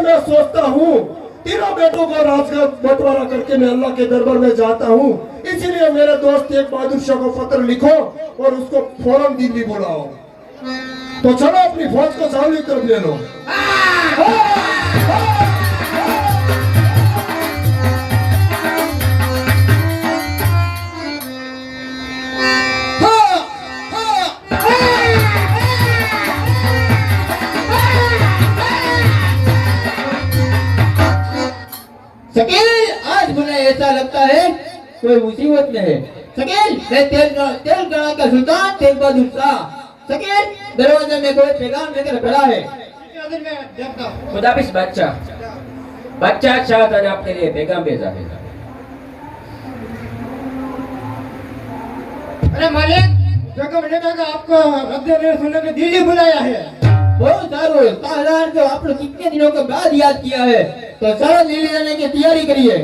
मैं सोचता हूँ तीनों बेटों को राजगाद बंटवारा करके मैं अल्लाह के दरबार में जाता हूँ। इसीलिए मेरे दोस्त तेग बहादुर शाह को पत्र लिखो और उसको फौरन दिल्ली बुलाओ। तो चलो अपनी फौज को छावनी तरफ ले लो। शकील, आज मुझे ऐसा लगता है कोई मुसीबत में है। शकील, मैं तेलंगाना का सुल्तान तेग बहादुर शाह। शकील, दरवाजे में कोई पैगाम लेकर खड़ा है। खुदाफिज बच्चा शाहजहां ने आपके लिए पैगाम भेजा है। अरे मालिक, देखो मैंने कहा आपको रद्द सुनने के दिल्ली बुलाया है। बहुत सारू, शाहजहां को आपने कितने दिनों के बाद याद किया है, तो सारा दिल्ली जाने की तैयारी करिए।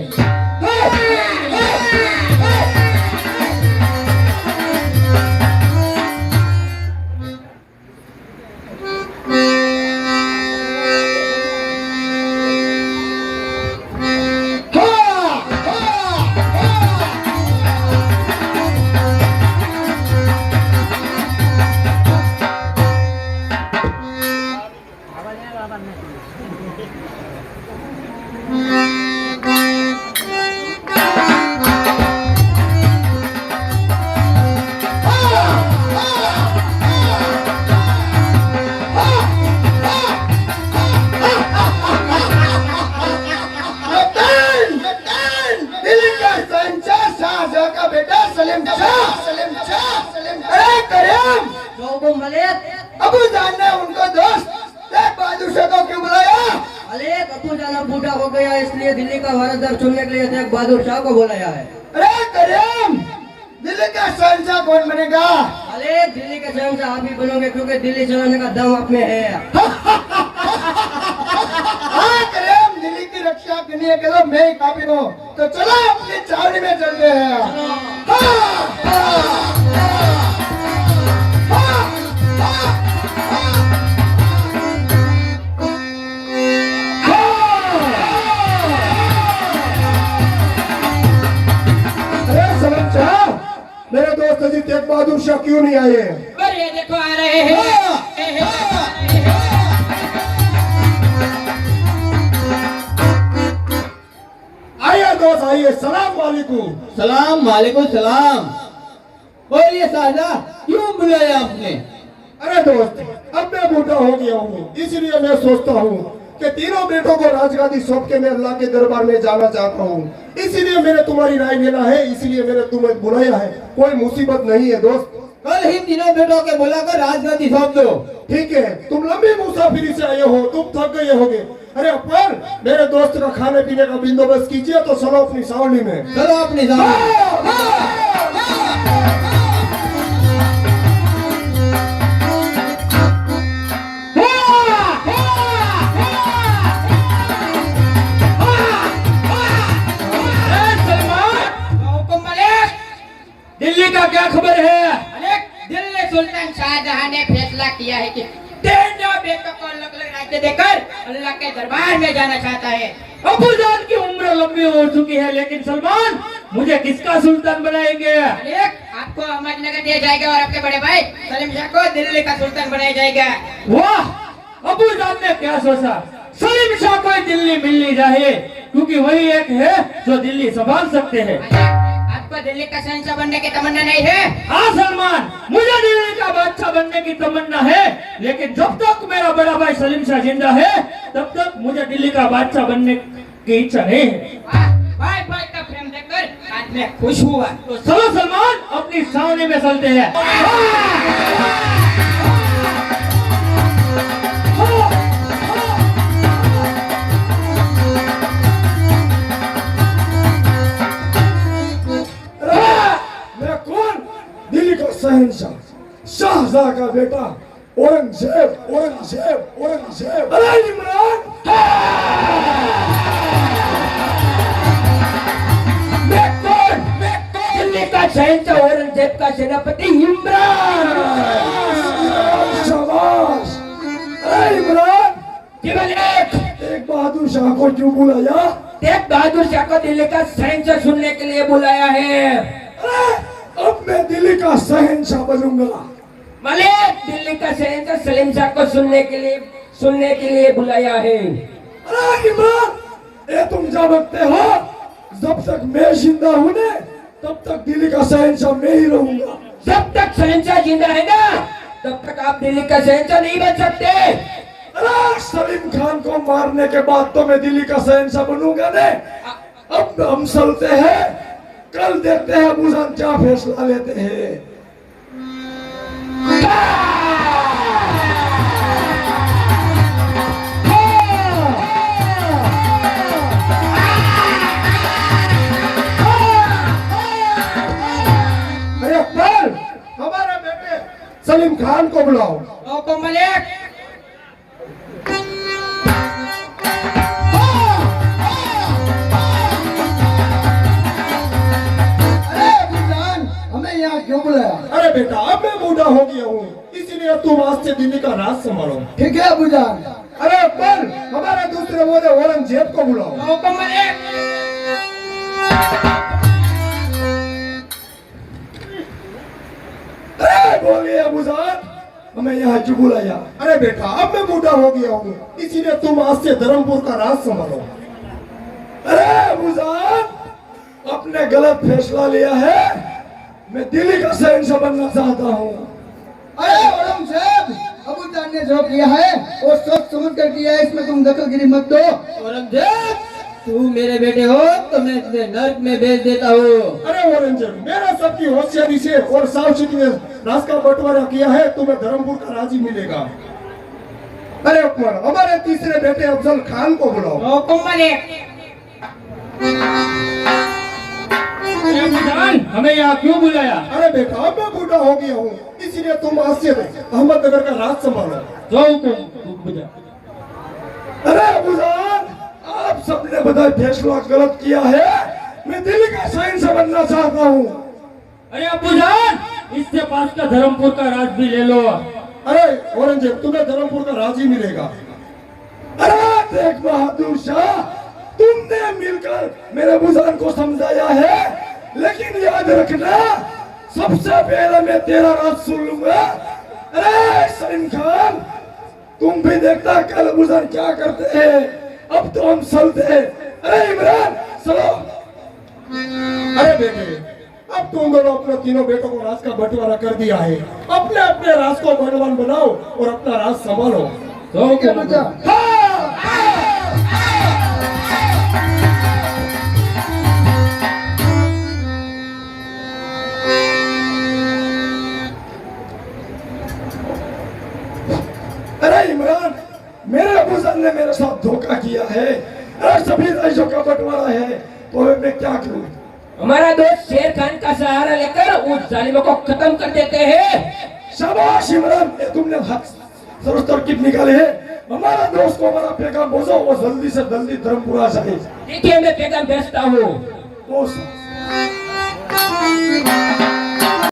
अबू जान ने उनको दोस्त तेग बहादुर शाह को क्यों बुलाया? मालिक, अबू जान बूढ़ा हो गया इसलिए दिल्ली का वारसदार चुनने के लिए तेग बहादुर शाह को बुलाया है। अरे करीम, दिल्ली का शहंशाह कौन बनेगा? मालिक, दिल्ली के शहंशाह आप ही बनोगे क्योंकि दिल्ली चलाने का दम आप में है। हाँ करीम, दिल्ली की रक्षा करने के लिए मैं ही काबिल हूँ। तो चलो अपनी छावनी में चलते हैं। मेरे दोस्त अजी तेग बहादुर शाह क्यों नहीं आए? ये देखो आ रहे हैं। आइए दोस्त आइए, सलाम वालेकुम। सलाम वालेकुम सलाम। बोलिए शाहजहां, क्यों बुलाया आपने? अरे दोस्त, अब मैं बूढ़ा हो गया हूँ, इसलिए मैं सोचता हूँ कि तीनों बेटों को राजगादी सौंप के मैं अल्लाह के दरबार में जाना चाहता हूँ। इसीलिए मैंने तुम्हारी राय लेना है, इसलिए मैंने तुम्हें बुलाया है। कोई मुसीबत नहीं है दोस्त। कल ही तीनों बेटों के बुलाकर राजगादी सौंप दो। ठीक है, तुम लंबी मुसाफिरी से आए हो, तुम थक गए होगे। अरे पर मेरे दोस्त का खाने पीने का बंदोबस्त कीजिए। तो चलो अपनी सावली में। चलो अपनी सावली। दिल्ली का क्या खबर है? दिल्ली सुल्तान शाहजहां ने फैसला किया है कि तीनों बेटों को अलग अलग राज्य देकर अल्लाह के दरबार में जाना चाहता है। अबू जान की उम्र लंबी हो चुकी है, लेकिन सलमान मुझे किसका सुल्तान बनाएंगे? आपको अहमदनगर दिया जाएगा और आपके बड़े भाई सलीम शाह को दिल्ली का सुल्तान बनाया जाएगा। वाह, अबू जान ने क्या सोचा? सलीम शाह को दिल्ली मिलनी चाहिए, क्योंकि वही एक है जो दिल्ली संभाल सकते हैं। आपको दिल्ली का शहंशाह बनने की तमन्ना नहीं है? हाँ सलमान, मुझे दिल्ली का बादशाह बनने की तमन्ना है, लेकिन जब तक मेरा बड़ा भाई सलीम शाह जिंदा है तब तक मुझे दिल्ली का बादशाह बनने की इच्छा नहीं है। भाई भाई का प्रेम देखकर आज मैं खुश हुआ। तो चलो सलमान, अपनी छावनी में चलते हैं। शहंशाह, शाहजहां का बेटा औरंगजेब। औरंगजेब औरंगजेब अरे इमरान, दिल्ली का शहंशाह औरंगजेब का सेनापति इमरान। शाबाश। अरे इमरान, केवल एक बहादुर बहादुर शाह को क्यों बुलाया? तेग बहादुर शाह को दिल्ली का शहंशाह सुनने के लिए बुलाया है। अरे अब मैं दिल्ली का शहंशाह बनूंगा। मलिक दिल्ली का शहंशाह सलीम शाह को सुनने के लिए बुलाया है। अरे इमरान, ये तुम जानते हो जब तक मैं जिंदा हूँ ने तब तक दिल्ली का शहंशाह मैं ही रहूंगा। जब तक शहंशाह जिंदा है ना तब तक आप दिल्ली का शहंशाह नहीं बन सकते। अरे सलीम खान को मारने के बाद तो मैं दिल्ली का शहंशाह बनूंगा ने। अब हम चलते हैं, कल देखते हैं अबू जान क्या फैसला लेते हैं। अरे पर हमारे बेटे सलीम खान को बुलाओ। हुकुम मलिक। अरे अबूजान, हमें यहाँ क्यों बुलाया? अरे बेटा अब मैं बूढ़ा हो गया हूँ, इसीलिए तुम आज से दिल्ली का राज संभालो। ठीक है अबूजान। अरे पर हमारे दूसरे बोले औरंगजेब को बुलाओ। हुकुम मलिक। अरे बोलिए अबू जान, हमें यहाँ क्यों बुलाया? अरे बेटा अब मैं बूढ़ा हो गया हूँ, इसीलिए तुम आज से धर्मपुर का राज संभालो। अरे अबू जान, आपने गलत फैसला लिया है, मैं दिल्ली का शहंशाह बनना चाहता हूँ। अरे औरंगजेब, अबूजान ने जो किया है वो सोच समझ कर किया है, इसमें तुम दखलगिरी मत दो। औरंगजेब, तू मेरे बेटे हो तो मैं तुझे नर्क में भेज देता हूँ। अरे औरंगजेब, मेरा सबकी होशियारी से और सावचेती में राज का बंटवारा किया है, तुम्हें धर्मपुर का राज ही मिलेगा। अरे अकबर, हमारे तीसरे बेटे अफजल खान को बुलाओ। हुकुम मलिक। अबूजान, हमें यहाँ क्यों बुलाया? अरे बेटा अब मैं बूढ़ा हो गया हूँ, इसीलिए तुम आज से अहमदनगर का राज संभालो। जो हुकुम बुझा। अरे अबूजान, आप सबने बताया फैसला गलत किया है, मैं दिल्ली का शहंशाह बनना चाहता हूँ। अरे अबूजान, इससे पास का धर्मपुर का राज भी ले लो। अरे औरंगजेब, तुम्हें धर्मपुर का राज ही मिलेगा। अरे देख बहादुर शाह, तुमने मिलकर मेरे अबूजान को समझाया है, लेकिन याद रखना सबसे पहले मैं तेरा राज सुन लूंगा। अरे सलीम खान, तुम भी देखता कल अबूजान क्या करते हैं। अब तो हम चलते हैं। अरे इमरान चलो। अरे बेटे, अब तुम दोनों अपने तीनों बेटों को राज का बंटवारा कर दिया है, अपने अपने राज को बलवान बनाओ और अपना राज संभालो। जो ठीक है हुकुम बच्चा। अरे इमरान, मेरे अबूजान ने मेरे साथ धोखा किया है। अरे सभी राज्यों का बंटवारा है, तो मैं क्या करूं? हमारा दोस्त शेर खान का सहारा लेकर उस जालिमों को खत्म कर देते हैं। शाबाश इमरान, ये तुमने सरस तरकीब निकाले है। हमारा दोस्त को हमारा पैगाम भेजो, वो जल्दी से जल्दी धर्मपुर आ जाए। ठीक है, मैं पैगाम भेजता हूँ। वो